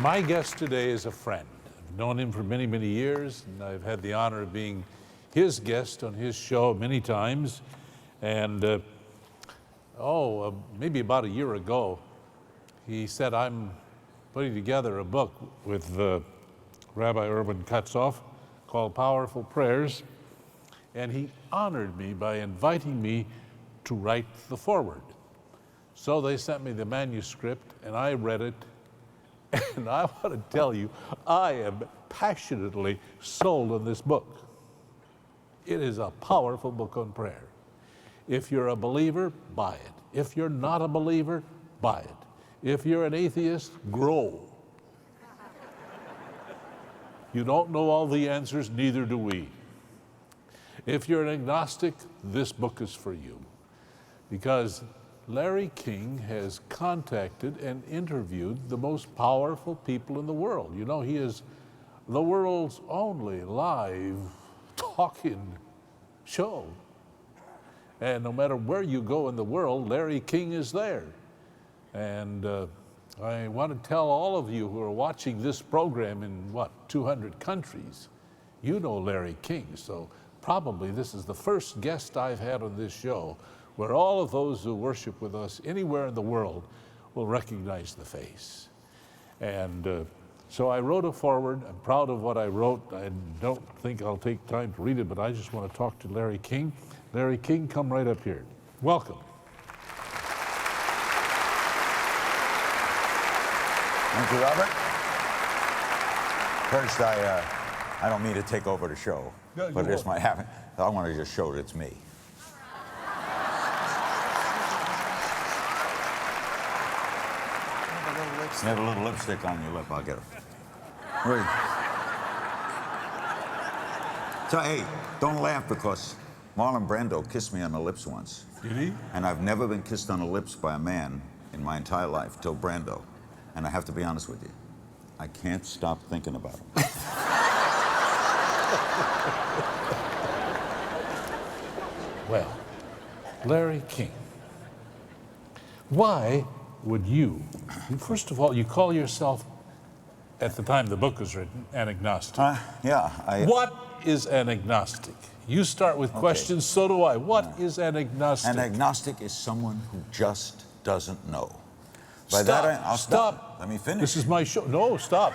My guest today is a friend. I've known him for many, many years, and I've had the honor of being his guest on his show many times. And maybe about a year ago, he said, I'm putting together a book with Rabbi Urban Kutzoff called Powerful Prayers. And he honored me by inviting me to write the foreword. So they sent me the manuscript, and I read it. And I want to tell you, I am passionately sold on this book. It is a powerful book on prayer. If you're a believer, buy it. If you're not a believer, buy it. If you're an atheist, grow. You don't know all the answers, neither do we. If you're an agnostic, this book is for you. Because Larry King has contacted and interviewed the most powerful people in the world. You know, he is the world's only live talking show. And no matter where you go in the world, Larry King is there. And I want to tell all of you who are watching this program in, 200 countries, you know Larry King. So probably this is the first guest I've had on this show where all of those who worship with us anywhere in the world will recognize the face. And so I wrote a foreword. I'm proud of what I wrote. I don't think I'll take time to read it, but I just want to talk to Larry King. Larry King, come right up here. Welcome. Thank you, Robert. First, I don't mean to take over the show, No, but it's my habit. I want to just show that it's me. You have a little lipstick on your lip. I'll get it. Right. So, hey, don't laugh because Marlon Brando kissed me on the lips once. Did he? And I've never been kissed on the lips by a man in my entire life till Brando. And I have to be honest with you, I can't stop thinking about him. Well, Larry King, why would you, first of all, you call yourself, at the time the book was written, an agnostic. What is an agnostic? You start with questions, so do I. What is an agnostic? An agnostic is someone who just doesn't know. By Stop. that, I'll stop. Let me finish. This is my show. No, stop.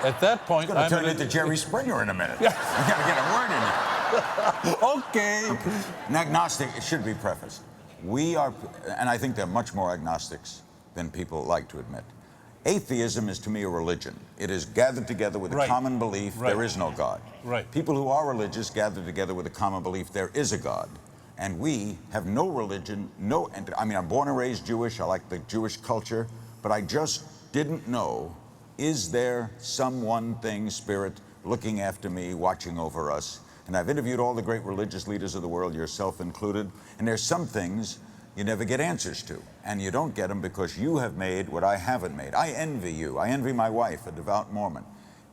At that point, I'm going to turn into Jerry Springer in a minute. Yeah. I got to get a word in there. Okay. An agnostic, it should be prefaced. We are, and I think there are much more agnostics than people like to admit. Atheism is, to me, a religion. It is gathered together with a common belief there is no God. Right. People who are religious gather together with a common belief there is a God. And we have no religion, I'm born and raised Jewish, I like the Jewish culture, but I just didn't know, is there some one thing, spirit, looking after me, watching over us? And I've interviewed all the great religious leaders of the world, yourself included, and there's some things you never get answers to. And you don't get them because you have made what I haven't made. I envy you. I envy my wife, a devout Mormon.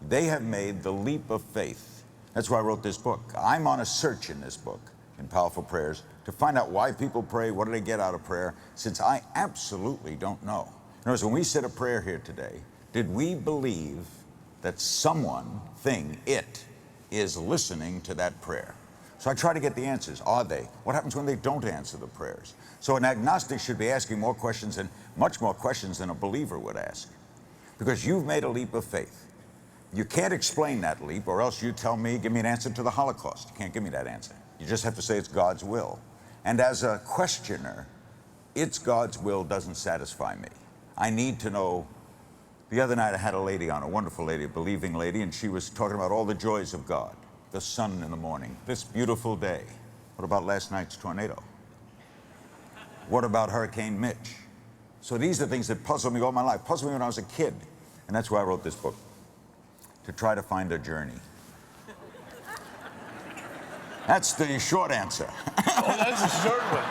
They have made the leap of faith. That's why I wrote this book. I'm on a search in this book, in Powerful Prayers, to find out why people pray, what do they get out of prayer, since I absolutely don't know. In other words, when we said a prayer here today, did we believe that someone, thing, it, is listening to that prayer? So I try to get the answers. Are they? What happens when they don't answer the prayers? So an agnostic should be asking more questions, and much more questions than a believer would ask. Because you've made a leap of faith. You can't explain that leap, or else you tell me, give me an answer to the Holocaust. You can't give me that answer. You just have to say it's God's will. And as a questioner, it's God's will doesn't satisfy me. I need to know. The other night I had a lady on, a wonderful lady, a believing lady, and she was talking about all the joys of God. The sun in the morning, this beautiful day. What about last night's tornado? What about Hurricane Mitch? So these are things that puzzle me all my life, puzzled me when I was a kid. And that's why I wrote this book, to try to find a journey. That's the short answer. Oh, that's a short one.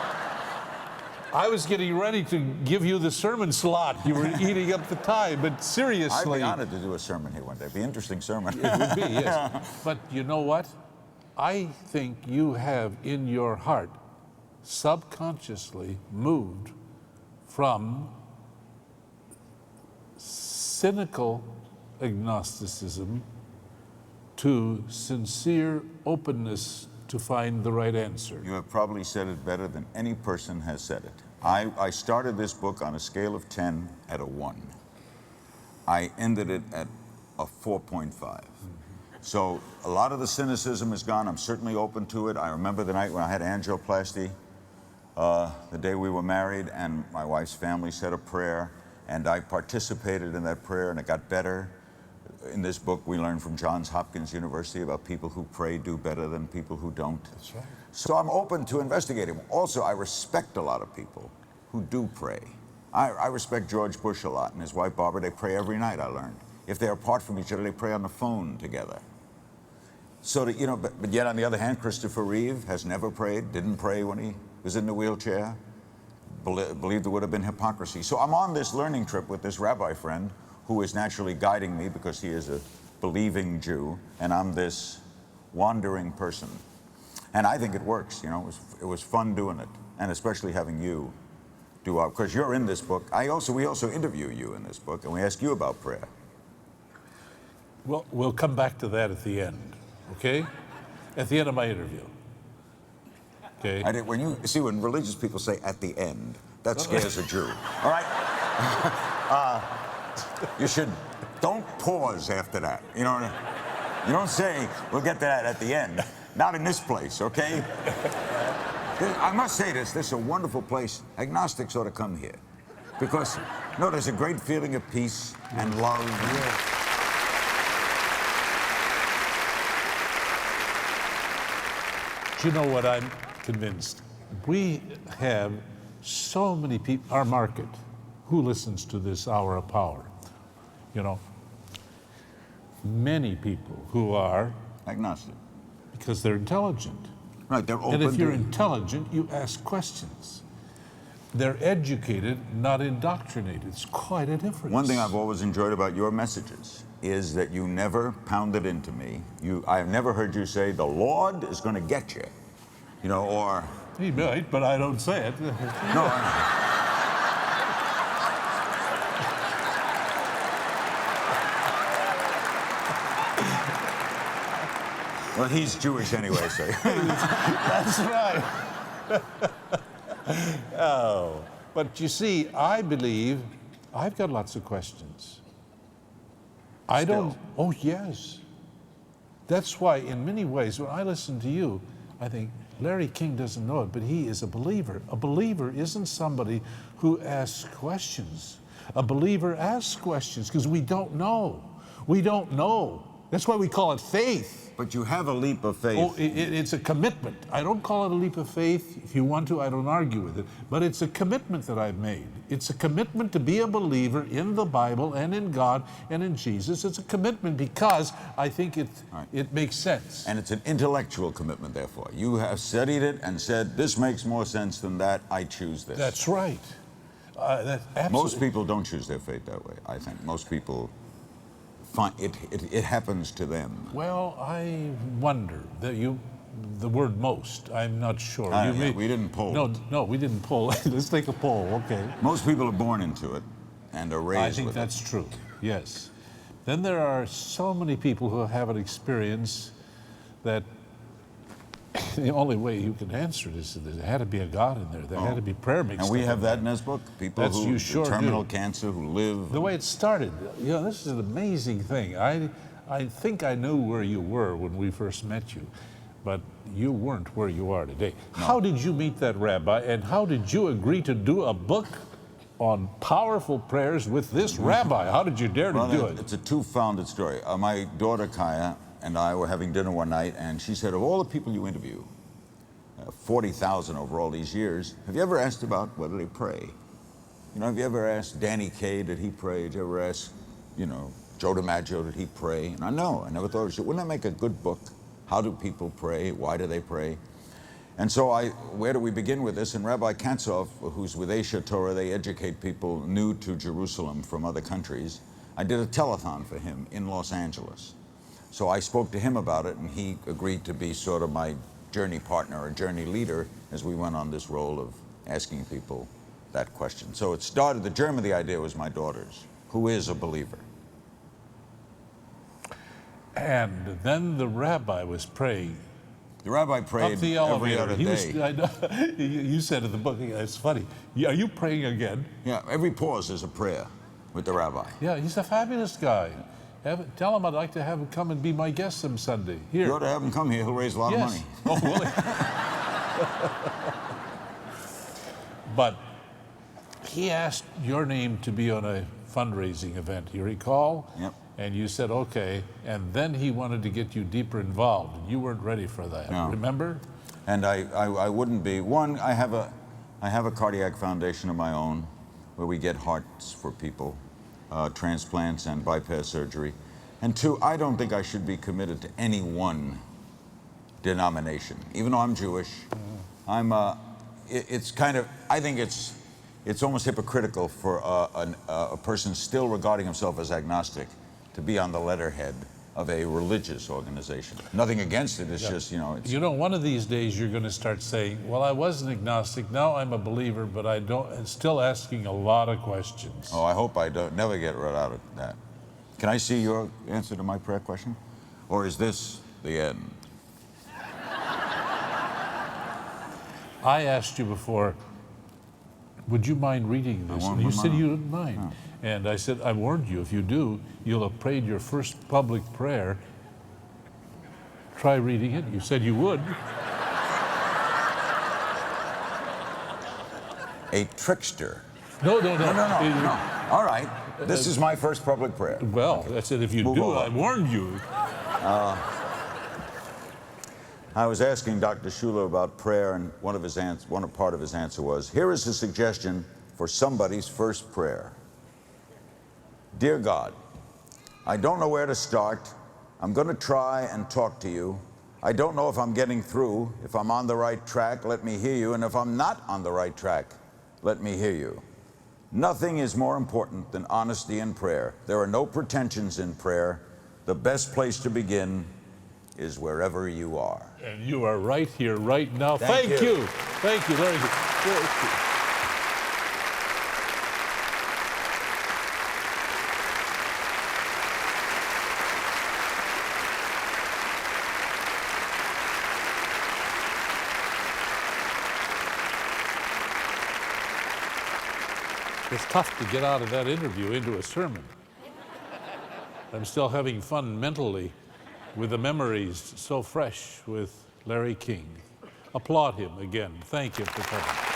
I was getting ready to give you the sermon slot. You were eating up the time, but seriously. I'd be honored to do a sermon here one day. It'd be an interesting sermon. It would be, yes. But you know what? I think you have in your heart subconsciously moved from cynical agnosticism to sincere openness to find the right answer. You have probably said it better than any person has said it. I started this book on a scale of 10 at a 1. I ended it at a 4.5. So a lot of the cynicism is gone. I'm certainly open to it. I remember the night when I had angioplasty, the day we were married, and my wife's family said a prayer, and I participated in that prayer, and it got better. In this book, we learn from Johns Hopkins University about people who pray do better than people who don't. That's right. So I'm open to investigating. Also, I respect a lot of people who do pray. I respect George Bush a lot, and his wife Barbara. They pray every night, I learned. If they're apart from each other, they pray on the phone together. So that, you know, but yet on the other hand, Christopher Reeve has never prayed, didn't pray when he was in the wheelchair, believed it would have been hypocrisy. So I'm on this learning trip with this rabbi friend who is naturally guiding me because he is a believing Jew, and I'm this wandering person. And I think it works, you know, it was fun doing it, and especially having you do our, because you're in this book. We also interview you in this book, and we ask you about prayer. Well, we'll come back to that at the end, okay? At the end of my interview. Okay? When religious people say at the end, that scares a Jew. All right? Don't pause after that. You know, you don't say, we'll get to that at the end. Not in this place, okay? I must say this is a wonderful place. Agnostics ought to come here. Because, no, there's a great feeling of peace and love. Yeah. Do you know what I'm convinced? We have so many people, our market, who listens to this Hour of Power? You know, many people who are agnostic. Because they're intelligent. Right, they're open. And if you're intelligent, you ask questions. They're educated, not indoctrinated. It's quite a difference. One thing I've always enjoyed about your messages is that you never pounded into me. I have never heard you say, the Lord is going to get you. You know, or... He might, but I don't say it. No, well, he's Jewish anyway, so... That's right. Oh, but you see, I believe I've got lots of questions. I don't... Oh, yes. That's why, in many ways, when I listen to you, I think, Larry King doesn't know it, but he is a believer. A believer isn't somebody who asks questions. A believer asks questions because we don't know. We don't know. That's why we call it faith. But you have a leap of faith. Oh, it's a commitment. I don't call it a leap of faith. If you want to, I don't argue with it. But it's a commitment that I've made. It's a commitment to be a believer in the Bible and in God and in Jesus. It's a commitment because I think it makes sense. And it's an intellectual commitment, therefore. You have studied it and said, this makes more sense than that. I choose this. That's right. Most people don't choose their faith that way, I think. Most people... It happens to them. Well, I wonder that the word most, I'm not sure. We didn't poll. No, we didn't poll. Let's take a poll, okay. Most people are born into it and are raised with it. I think that's true, yes. Then there are so many people who have an experience that the only way you can answer this is there had to be a God in there. There had to be prayer mixed. And we have that in this book. People who have terminal cancer, who live. The way it started, you know, this is an amazing thing. I think I knew where you were when we first met you, but you weren't where you are today. No. How did you meet that rabbi, and how did you agree to do a book on powerful prayers with this rabbi? How did you dare to do it? It's a two-founded story. My daughter Kaya and I were having dinner one night, and she said, of all the people you interview, 40,000 over all these years, have you ever asked about whether they pray? You know, have you ever asked Danny Kaye, did he pray? Did you ever ask, you know, Joe DiMaggio, did he pray? And I never thought of it. Wouldn't that make a good book? How do people pray? Why do they pray? And so where do we begin with this? And Rabbi Katzoff, who's with Asia Torah, they educate people new to Jerusalem from other countries. I did a telethon for him in Los Angeles. So I spoke to him about it, and he agreed to be sort of my journey partner or journey leader as we went on this role of asking people that question. So it started, the germ of the idea was my daughter's, who is a believer. And then the rabbi was praying The rabbi prayed up the every elevator. other He day. was, I know, you said in the book, it's funny. Are you praying again? Yeah, every pause is a prayer with the rabbi. Yeah, he's a fabulous guy. Tell him I'd like to have him come and be my guest some Sunday. Here. You ought to have him come here. He'll raise a lot of money. Oh, will he? But he asked your name to be on a fundraising event, you recall? Yep. And you said, okay. And then he wanted to get you deeper involved. And you weren't ready for that. No. Remember? And I wouldn't be. One, I have a cardiac foundation of my own where we get hearts for people, transplants and bypass surgery. And two, I don't think I should be committed to any one denomination. Even though I'm Jewish, it's kind of, I think it's almost hypocritical for a person still regarding himself as agnostic to be on the letterhead of a religious organization. Nothing against it, it's just, it's... You know, one of these days you're going to start saying, well, I was an agnostic, now I'm a believer, but I'm still asking a lot of questions. Oh, I hope I don't never get right out of that. Can I see your answer to my prayer question? Or is this the end? I asked you before, would you mind reading this? And you said you didn't mind. No. And I said, I warned you, if you do, you'll have prayed your first public prayer. Try reading it. You said you would. A trickster. No. No. All right. This is my first public prayer. Well, I said, if you Move do, over. I warned you. I was asking Dr. Schuller about prayer, and part of his answer was, here is a suggestion for somebody's first prayer. Dear God, I don't know where to start. I'm going to try and talk to you. I don't know if I'm getting through. If I'm on the right track, let me hear you. And if I'm not on the right track, let me hear you. Nothing is more important than honesty in prayer. There are no pretensions in prayer. The best place to begin is wherever you are. And you are right here, right now. Thank you. Thank you, Larry. Thank you. It's tough to get out of that interview into a sermon. I'm still having fun mentally with the memories so fresh with Larry King. Applaud him again. Thank him for coming.